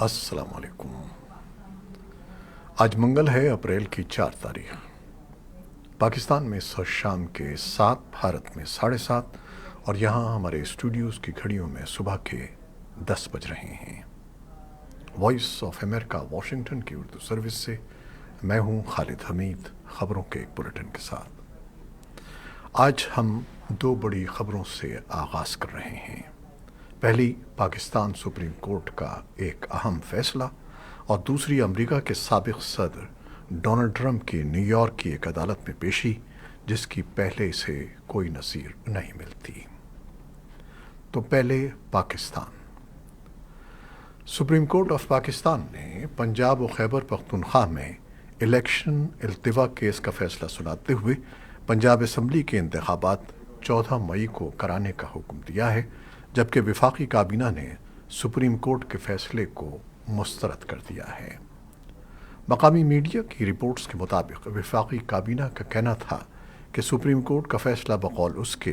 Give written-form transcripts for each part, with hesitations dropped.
السلام علیکم۔ آج منگل ہے، اپریل کی 4 تاریخ۔ پاکستان میں اس وقت شام کے 7، بھارت میں 7:30 اور یہاں ہمارے اسٹوڈیوز کی گھڑیوں میں صبح کے 10 بج رہے ہیں۔ وائس آف امریکہ واشنگٹن کی اردو سروس سے میں ہوں خالد حمید، خبروں کے ایک بلیٹن کے ساتھ۔ آج ہم 2 بڑی خبروں سے آغاز کر رہے ہیں۔ پہلی، پاکستان سپریم کورٹ کا ایک اہم فیصلہ، اور دوسری، امریکہ کے سابق صدر ڈونلڈ ٹرمپ کی نیو یارک کی ایک عدالت میں پیشی، جس کی پہلے سے کوئی نظیر نہیں ملتی۔ تو پہلے Pakistan. Supreme court of Pakistan نے پنجاب و خیبر پختونخوا میں الیکشن التوا کیس کا فیصلہ سناتے ہوئے پنجاب اسمبلی کے انتخابات 14 مئی کو کرانے کا حکم دیا ہے، جبکہ وفاقی کابینہ نے سپریم کورٹ کے فیصلے کو مسترد کر دیا ہے۔ مقامی میڈیا کی رپورٹس کے مطابق وفاقی کابینہ کا کہنا تھا کہ سپریم کورٹ کا فیصلہ بقول اس کے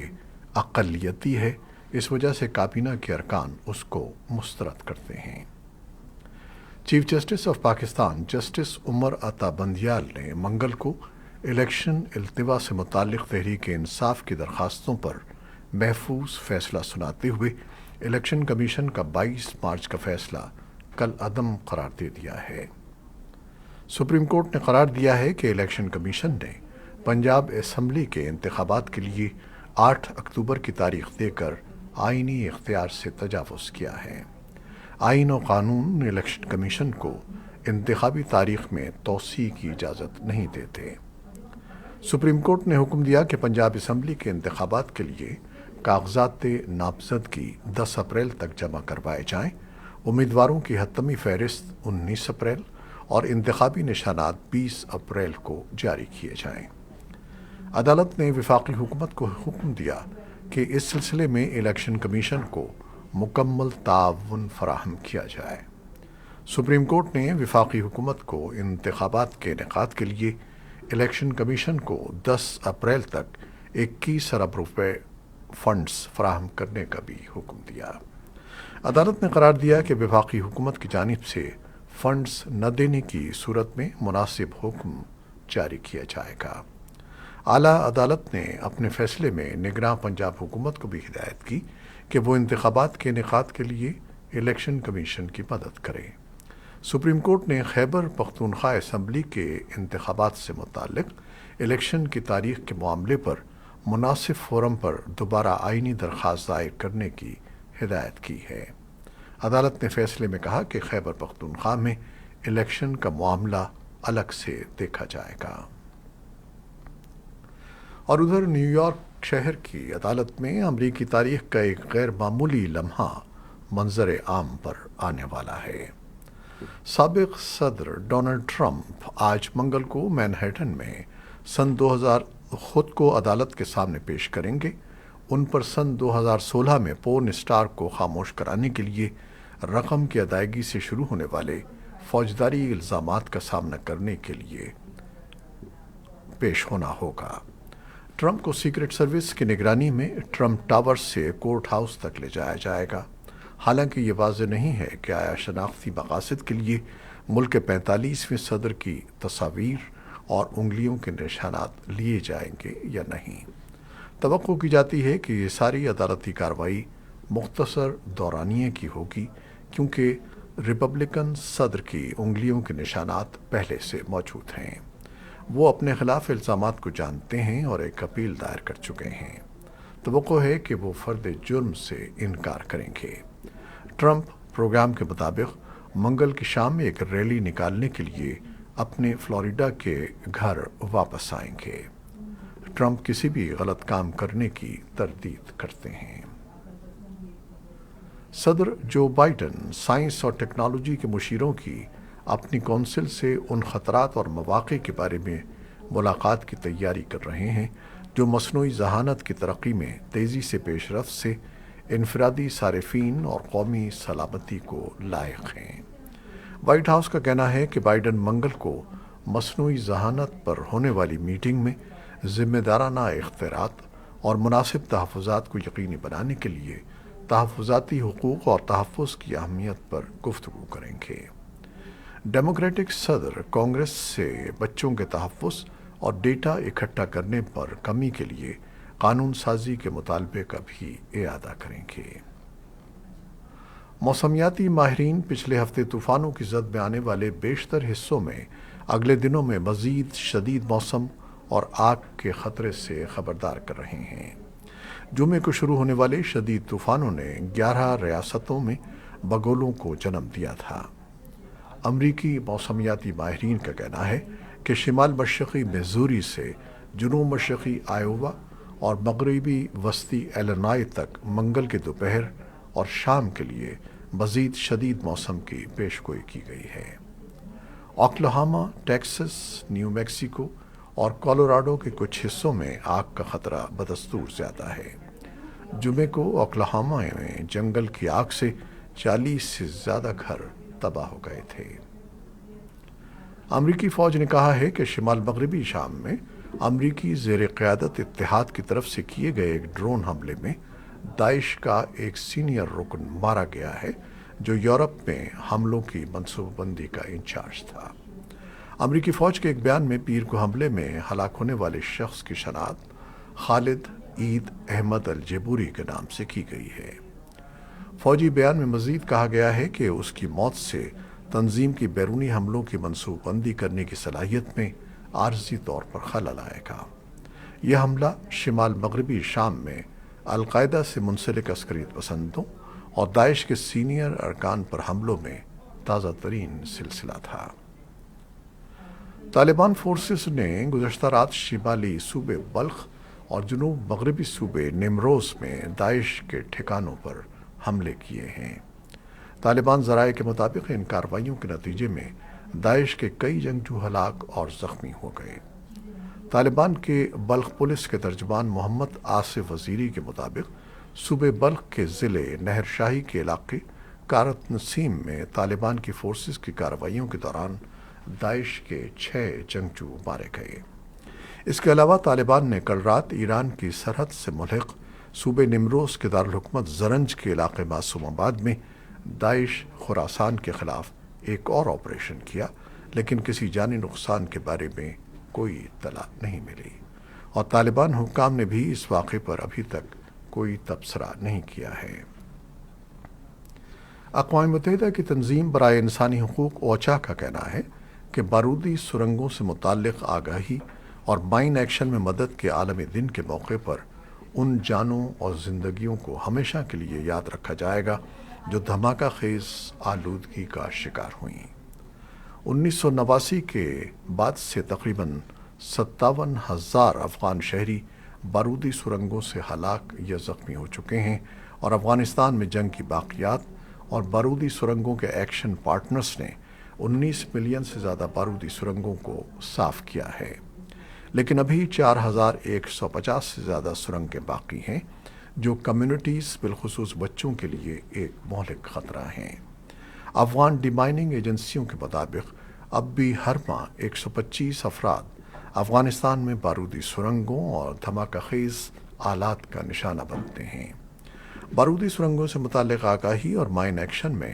اقلیتی ہے، اس وجہ سے کابینہ کے ارکان اس کو مسترد کرتے ہیں۔ Chief justice of Pakistan justice Umar Ata Bandial نے منگل کو الیکشن التوا سے متعلق تحریک انصاف کی درخواستوں پر محفوظ فیصلہ سناتے ہوئے الیکشن کمیشن کا 22 مارچ کا فیصلہ کل عدم قرار دے دیا ہے۔ سپریم کورٹ نے قرار دیا ہے کہ الیکشن کمیشن نے پنجاب اسمبلی کے انتخابات کے لیے 8 اکتوبر کی تاریخ دے کر آئینی اختیار سے تجاوز کیا ہے۔ آئین و قانون الیکشن کمیشن کو انتخابی تاریخ میں توسیع کی اجازت نہیں دیتے۔ سپریم کورٹ نے حکم دیا کہ پنجاب اسمبلی کے انتخابات کے لیے کاغذات نامزدگی 10 اپریل تک جمع کروائے جائیں، امیدواروں کی حتمی فہرست 19 اپریل اور انتخابی نشانات 20 اپریل کو جاری کیے جائیں۔ عدالت نے وفاقی حکومت کو حکم دیا کہ اس سلسلے میں الیکشن کمیشن کو مکمل تعاون فراہم کیا جائے۔ سپریم کورٹ نے وفاقی حکومت کو انتخابات کے انعقاد کے لیے الیکشن کمیشن کو 10 اپریل تک 21 ارب روپے فنڈز فراہم کرنے کا بھی حکم دیا۔ عدالت نے قرار دیا کہ وفاقی حکومت کی جانب سے فنڈز نہ دینے کی صورت میں مناسب حکم جاری کیا جائے گا۔ اعلیٰ عدالت نے اپنے فیصلے میں نگراں پنجاب حکومت کو بھی ہدایت کی کہ وہ انتخابات کے انعقاد کے لیے الیکشن کمیشن کی مدد کرے۔ سپریم کورٹ نے خیبر پختونخوا اسمبلی کے انتخابات سے متعلق الیکشن کی تاریخ کے معاملے پر مناسب فورم پر دوبارہ آئینی درخواست دائر کرنے کی ہدایت کی ہے۔ عدالت نے فیصلے میں کہا کہ خیبر پختونخوا میں الیکشن کا معاملہ الگ سے دیکھا جائے گا۔ اور ادھر نیو یارک شہر کی عدالت میں امریکی تاریخ کا ایک غیر معمولی لمحہ منظر عام پر آنے والا ہے۔ سابق صدر ڈونلڈ ٹرمپ آج منگل کو مینہٹن میں سن 2000 خود کو عدالت کے سامنے پیش کریں گے۔ ان پر سن 2016 میں پورن اسٹار کو خاموش کرانے کے لیے رقم کی ادائیگی سے شروع ہونے والے فوجداری الزامات کا سامنا کرنے کے لیے پیش ہونا ہوگا۔ ٹرمپ کو سیکرٹ سروس کی نگرانی میں ٹرمپ ٹاور سے کورٹ ہاؤس تک لے جایا جائے گا۔ حالانکہ یہ واضح نہیں ہے کہ آیا شناختی مقاصد کے لیے ملک کے 45ویں صدر کی تصاویر اور انگلیوں کے نشانات لیے جائیں گے یا نہیں۔ توقع کی جاتی ہے کہ یہ ساری عدالتی کارروائی مختصر دورانیے کی ہوگی، کیونکہ ریپبلکن صدر کی انگلیوں کے نشانات پہلے سے موجود ہیں۔ وہ اپنے خلاف الزامات کو جانتے ہیں اور ایک اپیل دائر کر چکے ہیں۔ توقع ہے کہ وہ فرد جرم سے انکار کریں گے۔ ٹرمپ پروگرام کے مطابق منگل کی شام میں ایک ریلی نکالنے کے لیے اپنے فلوریڈا کے گھر واپس آئیں گے۔ ٹرمپ کسی بھی غلط کام کرنے کی تردید کرتے ہیں۔ صدر جو بائیڈن سائنس اور ٹیکنالوجی کے مشیروں کی اپنی کونسل سے ان خطرات اور مواقع کے بارے میں ملاقات کی تیاری کر رہے ہیں جو مصنوعی ذہانت کی ترقی میں تیزی سے پیش رفت سے انفرادی صارفین اور قومی سلامتی کو لائق ہیں۔ وائٹ ہاؤس کا کہنا ہے کہ بائیڈن منگل کو مصنوعی ذہانت پر ہونے والی میٹنگ میں ذمہ دارانہ اختیارات اور مناسب تحفظات کو یقینی بنانے کے لیے تحفظاتی حقوق اور تحفظ کی اہمیت پر گفتگو کریں گے۔ ڈیموکریٹک صدر کانگریس سے بچوں کے تحفظ اور ڈیٹا اکٹھا کرنے پر کمی کے لیے قانون سازی کے مطالبے کا بھی اعادہ کریں گے۔ موسمیاتی ماہرین پچھلے ہفتے طوفانوں کی زد میں آنے والے بیشتر حصوں میں اگلے دنوں میں مزید شدید موسم اور آگ کے خطرے سے خبردار کر رہے ہیں۔ جمعے کو شروع ہونے والے شدید طوفانوں نے 11 ریاستوں میں بگولوں کو جنم دیا تھا۔ امریکی موسمیاتی ماہرین کا کہنا ہے کہ شمال مشرقی میزوری سے جنوب مشرقی آئیووا اور مغربی وسطی ایلینوائے تک منگل کے دوپہر اور شام کے لیے مزید شدید موسم کی پیشگوئی کی گئی ہے۔ اوکلاہوما، ٹیکساس، نیو میکسیکو اور کولوراڈو کے کچھ حصوں میں آگ کا خطرہ بدستور زیادہ ہے۔ جمعے کو اوکلاہوما میں جنگل کی آگ سے 40 سے زیادہ گھر تباہ ہو گئے تھے۔ امریکی فوج نے کہا ہے کہ شمال مغربی شام میں امریکی زیر قیادت اتحاد کی طرف سے کیے گئے ایک ڈرون حملے میں داعش کا ایک سینئر رکن مارا گیا ہے جو یورپ میں حملوں کی منصوبہ بندی کا انچارج تھا۔ امریکی فوج کے ایک بیان میں پیر کو حملے میں ہلاک ہونے والے شخص کی شناخت خالد عید احمد الجبوری کے نام سے کی گئی ہے۔ فوجی بیان میں مزید کہا گیا ہے کہ اس کی موت سے تنظیم کی بیرونی حملوں کی منصوبہ بندی کرنے کی صلاحیت میں عارضی طور پر خلل آئے گا۔ یہ حملہ شمال مغربی شام میں القاعدہ سے منسلک عسکریت پسندوں اور داعش کے سینئر ارکان پر حملوں میں تازہ ترین سلسلہ تھا۔ طالبان فورسز نے گزشتہ رات شمالی صوبے بلخ اور جنوب مغربی صوبے نیمروز میں داعش کے ٹھکانوں پر حملے کیے ہیں۔ طالبان ذرائع کے مطابق ان کارروائیوں کے نتیجے میں داعش کے کئی جنگجو ہلاک اور زخمی ہو گئے۔ طالبان کے بلخ پولیس کے ترجمان محمد آصف وزیری کے مطابق صوبے بلخ کے ضلع نہر شاہی کے علاقے کارت نسیم میں طالبان کی فورسز کی کارروائیوں کے دوران داعش کے 6 جنگجو مارے گئے۔ اس کے علاوہ طالبان نے کل رات ایران کی سرحد سے ملحق صوبے نیمروز کے دارالحکومت زرنج کے علاقے معصوم آباد میں داعش خراسان کے خلاف ایک اور آپریشن کیا، لیکن کسی جانی نقصان کے بارے میں کوئی اطلاع نہیں ملی، اور طالبان حکام نے بھی اس واقعے پر ابھی تک کوئی تبصرہ نہیں کیا ہے۔ اقوام متحدہ کی تنظیم برائے انسانی حقوق اوچا کا کہنا ہے کہ بارودی سرنگوں سے متعلق آگاہی اور مائن ایکشن میں مدد کے عالمی دن کے موقع پر ان جانوں اور زندگیوں کو ہمیشہ کے لیے یاد رکھا جائے گا جو دھماکہ خیز آلودگی کا شکار ہوئیں۔ 1989 کے بعد سے تقریباً 57,000 افغان شہری بارودی سرنگوں سے ہلاک یا زخمی ہو چکے ہیں، اور افغانستان میں جنگ کی باقیات اور بارودی سرنگوں کے ایکشن پارٹنرز نے 19 ملین سے زیادہ بارودی سرنگوں کو صاف کیا ہے، لیکن ابھی 4,150 سے زیادہ سرنگیں باقی ہیں جو کمیونٹیز بالخصوص بچوں کے لیے ایک مہلک خطرہ ہیں۔ افغان ڈی مائننگ ایجنسیوں کے مطابق اب بھی ہر ماہ 125 افراد افغانستان میں بارودی سرنگوں اور دھماکہ خیز آلات کا نشانہ بنتے ہیں۔ بارودی سرنگوں سے متعلق آگاہی اور مائن ایکشن میں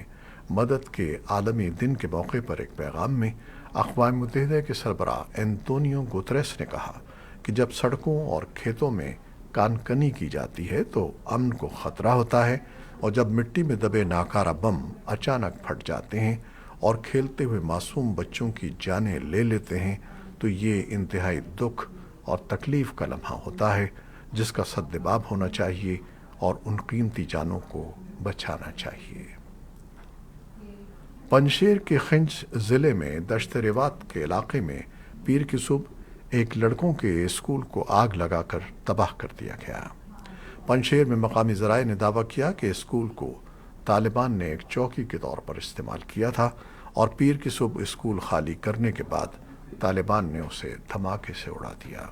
مدد کے عالمی دن کے موقع پر ایک پیغام میں اقوام متحدہ کے سربراہ اینتونیو گوتریس نے کہا کہ جب سڑکوں اور کھیتوں میں کان کنی کی جاتی ہے تو امن کو خطرہ ہوتا ہے، اور جب مٹی میں دبے ناکارہ بم اچانک پھٹ جاتے ہیں اور کھیلتے ہوئے معصوم بچوں کی جانیں لے لیتے ہیں تو یہ انتہائی دکھ اور تکلیف کا لمحہ ہوتا ہے جس کا سدباب ہونا چاہیے اور ان قیمتی جانوں کو بچانا چاہیے۔ پنجشیر کے خنج ضلع میں دشت روات کے علاقے میں پیر کی صبح ایک لڑکوں کے اسکول کو آگ لگا کر تباہ کر دیا گیا۔ پنجشیر میں مقامی ذرائع نے دعویٰ کیا کہ اسکول کو طالبان نے ایک چوکی کے طور پر استعمال کیا تھا، اور پیر کی صبح اسکول خالی کرنے کے بعد طالبان نے اسے دھماکے سے اڑا دیا۔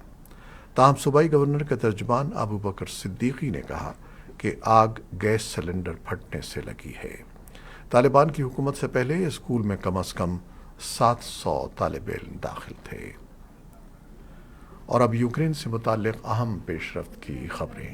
تاہم صوبائی گورنر کے ترجمان ابو بکر صدیقی نے کہا کہ آگ گیس سلنڈر پھٹنے سے لگی ہے۔ طالبان کی حکومت سے پہلے اسکول میں کم از کم 700 طالب علم داخل تھے۔ اور اب یوکرین سے متعلق اہم پیش رفت کی خبریں۔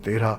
13